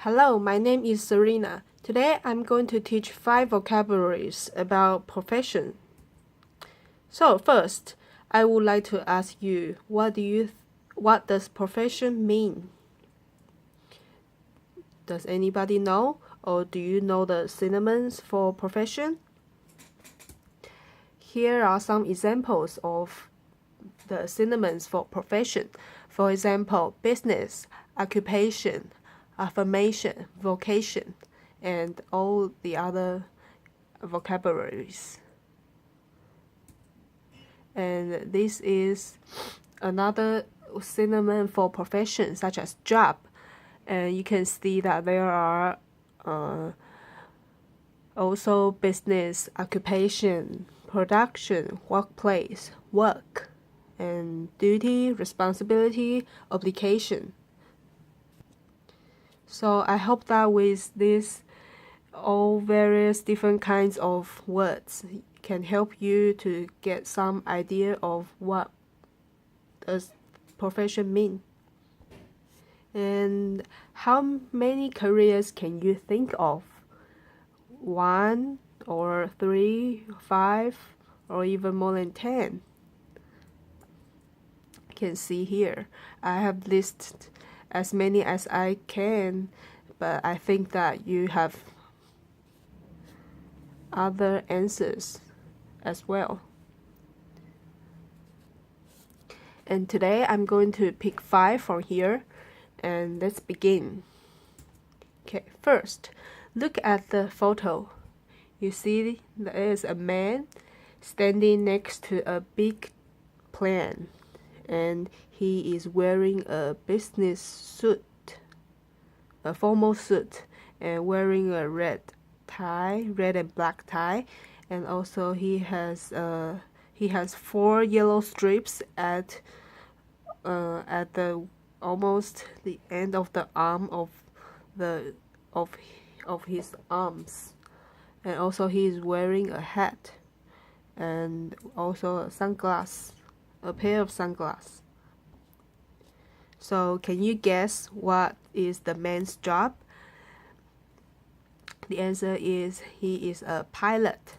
Hello, my name is Serena. Today I'm going to teach 5 vocabularies about profession. So first, I would like to ask you, what does profession mean? Does anybody know, or do you know the synonyms for profession? Here are some examples of the synonyms for profession. For example, business, occupation, affirmation, vocation, and all the other vocabularies. And this is another synonym for profession, such as job. And you can see that there are also business, occupation, production, workplace, work, and duty, responsibility, obligation. So I hope that with this all various different kinds of words can help you to get some idea of what does profession mean. And how many careers can you think of? 1 or 3, 5, or even more than 10? You can see here. I have listed as many as I can, but I think that you have other answers as well. And today I'm going to pick 5 from here, and let's begin. Okay, first, look at the photo. You see there is a man standing next to a big plane, and he is wearing a business suit, a formal suit, and wearing a red and black tie, and also he has 4 yellow strips at the almost the end of the arm of his arms, and also he is wearing a hat and also a pair of sunglasses. So can you guess what is the man's job? The answer is he is a pilot.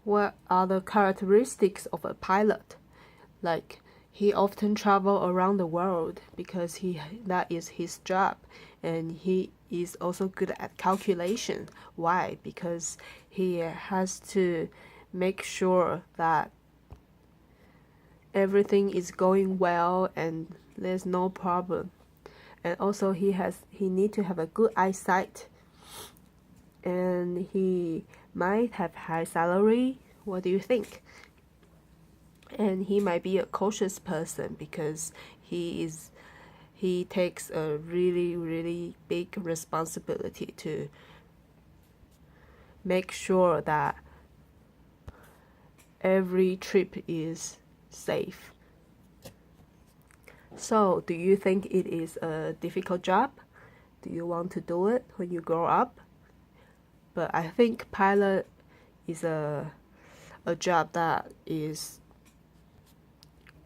What are the characteristics of a pilot? Like, he often travels around the world because that is his job, and he is also good at calculation. Why? Because he has to make sure that everything is going well and there's no problem. And also he need to have a good eyesight, and he might have high salary. What do you think? And he might be a cautious person because he takes a really big responsibility to make sure that every trip is safe. So, do you think it is a difficult job? Do you want to do it when you grow up? But I think pilot is a job that is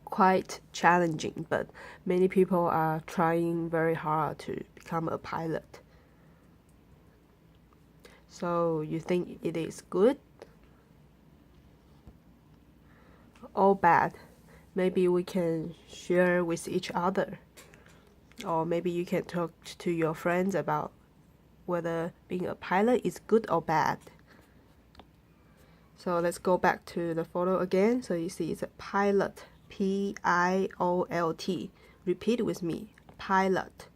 quite challenging, but many people are trying very hard to become a pilot. So you think it is good or bad? Maybe we can share with each other, or maybe you can talk to your friends about whether being a pilot is good or bad. So let's go back to the photo again. So you see it's a pilot. P-I-O-L-T. Repeat with me. Pilot.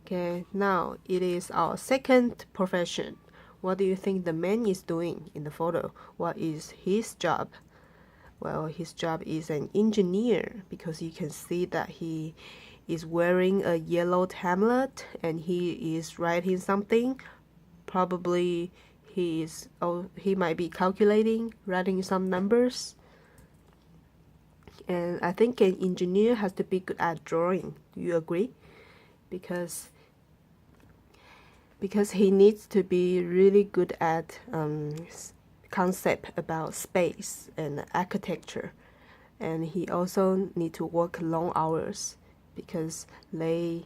Okay, now it is our second profession. What do you think the man is doing in the photo? What is his job? Well, his job is an engineer, because you can see that he is wearing a yellow tablet and he is writing something. Probably he might be calculating, writing some numbers. And I think an engineer has to be good at drawing. Do you agree? Because he needs to be really good at concept about space and architecture. And he also need to work long hours because they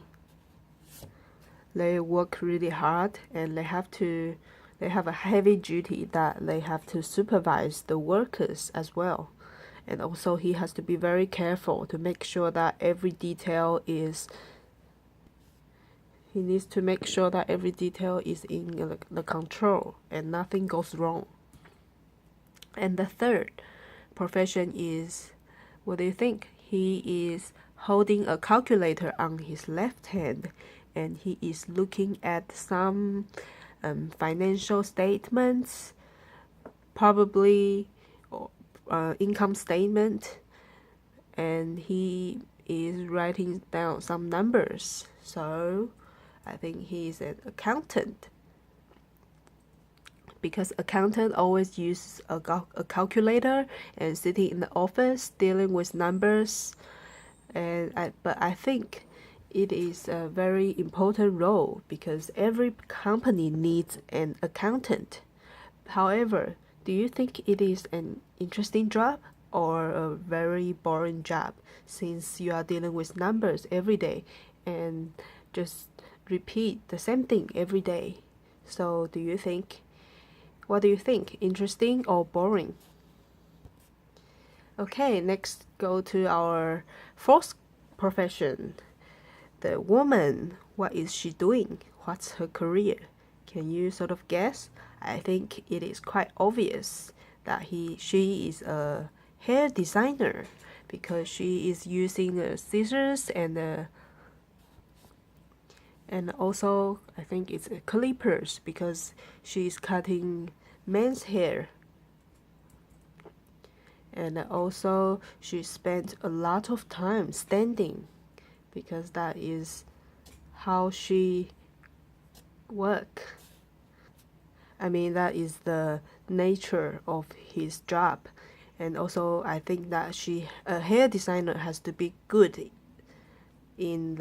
they work really hard, and they have a heavy duty that they have to supervise the workers as well. And also he has to be very careful to make sure that every detail is he needs to make sure that every detail is in the control and nothing goes wrong. And the third profession is, what do you think? He is holding a calculator on his left hand, and he is looking at some financial statements, probably income statement, and he is writing down some numbers. So I think he is an accountant, because accountant always uses a calculator and sitting in the office dealing with numbers. But I think it is a very important role because every company needs an accountant. However, do you think it is an interesting job or a very boring job, since you are dealing with numbers every day and just repeat the same thing every day? So what do you think? Interesting or boring? Okay, next go to our fourth profession. The woman, what is she doing? What's her career? Can you sort of guess? I think it is quite obvious that she is a hair designer, because she is using scissors and also I think it's clippers, because she's cutting men's hair. And also she spent a lot of time standing, because that is how she work. I mean, that is the nature of his job. And also I think that a hair designer has to be good in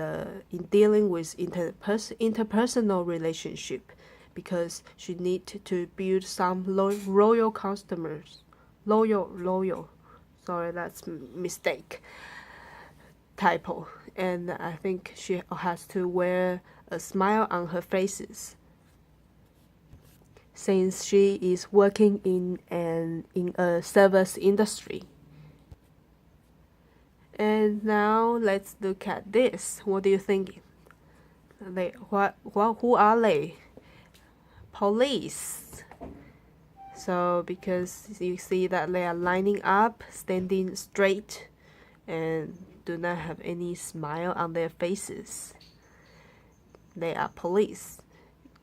dealing with interpersonal relationship, because she need to build some loyal customers. Loyal. Sorry, that's mistake. Typo. And I think she has to wear a smile on her faces, since she is working in a service industry. And now let's look at this. What do you think? Who are they? Police. So because you see that they are lining up, standing straight, and do not have any smile on their faces. They are police,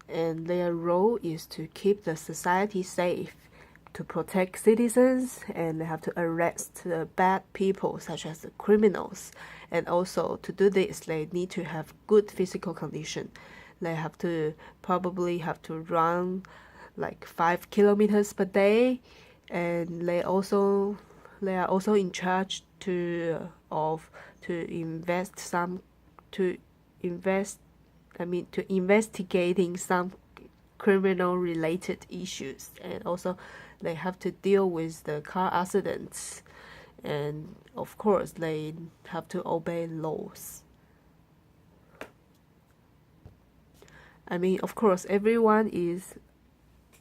and their role is to keep the society safe, to protect citizens, and they have to arrest the bad people such as the criminals. And also to do this, they need to have good physical condition. They probably have to run like 5 kilometers per day, and they are also in charge to investigating some criminal related issues. And also they have to deal with the car accidents, and of course they have to obey laws. I mean, of course everyone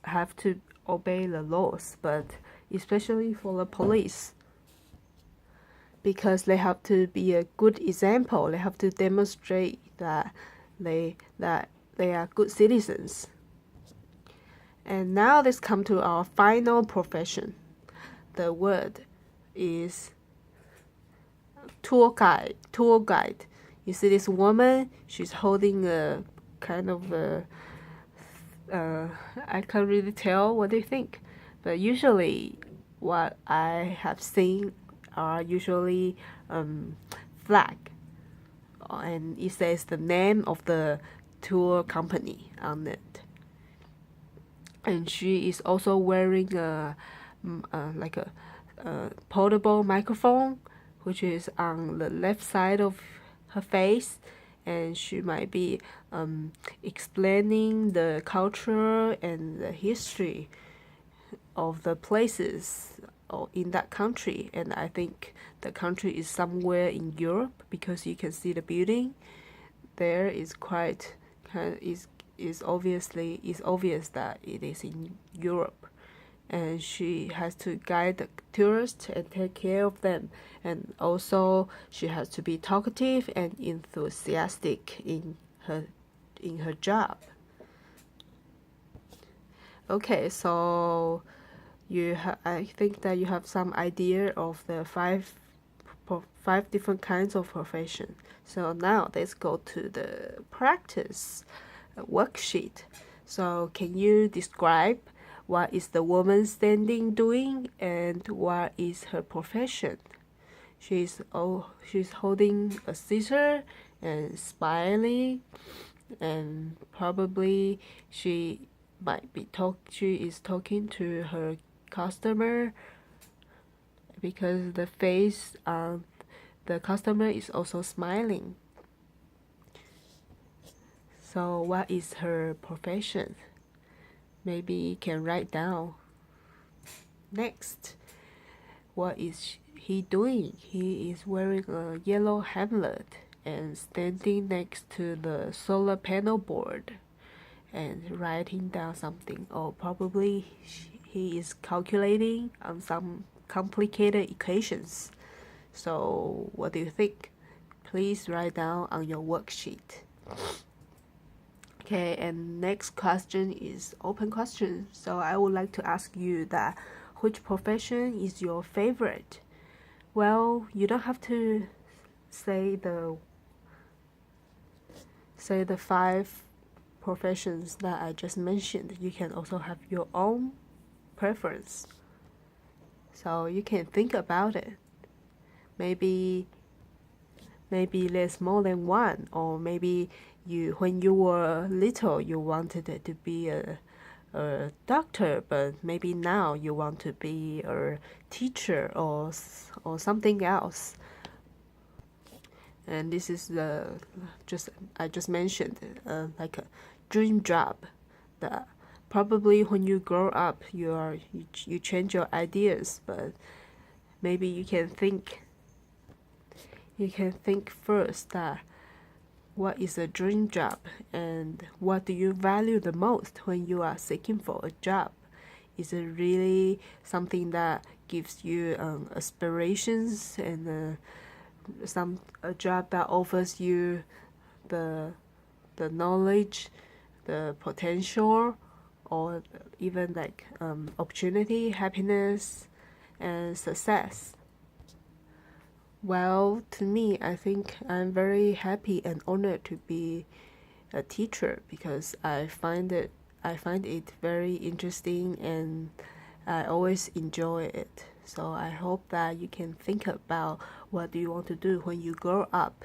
have to obey the laws, but especially for the police, because they have to be a good example. They have to demonstrate that they are good citizens. And now let's come to our final profession. The word is tour guide. You see this woman, she's holding a kind of I can't really tell. What do you think? But usually what I have seen are usually flag, and it says the name of the tour company on it. And she is also wearing a portable microphone, which is on the left side of her face, and she might be explaining the culture and the history of the places in that country. And I think the country is somewhere in Europe, because you can see the building there is quite is obvious that it is in Europe, and she has to guide the tourists and take care of them, and also she has to be talkative and enthusiastic in her job. Okay, so I think that you have some idea of the five different kinds of profession. So now let's go to the practice worksheet. So can you describe what is the woman standing doing and what is her profession? She's holding a scissor and smiling, and probably she is talking to her customer, because the face on the customer is also smiling. So what is her profession? Maybe you can write down. Next, what is he doing? He is wearing a yellow helmet and standing next to the solar panel board and writing down something, or probably he is calculating on some complicated equations. So what do you think? Please write down on your worksheet. Okay, and next question is open question. So I would like to ask you that which profession is your favorite? Well, you don't have to say the five professions that I just mentioned. You can also have your own preference. So you can think about it. Maybe there's more than one, or maybe when you were little you wanted to be a doctor, but maybe now you want to be a teacher or something else. And this is I just mentioned like a dream job that probably when you grow up you change your ideas, but maybe you can think first that what is a dream job and what do you value the most when you are seeking for a job. Is it really something that gives you aspirations, and a job that offers you the knowledge, the potential, or even like opportunity, happiness, and success? Well, to me, I think I'm very happy and honored to be a teacher, because I find it very interesting and I always enjoy it. So I hope that you can think about what do you want to do when you grow up.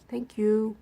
Thank you.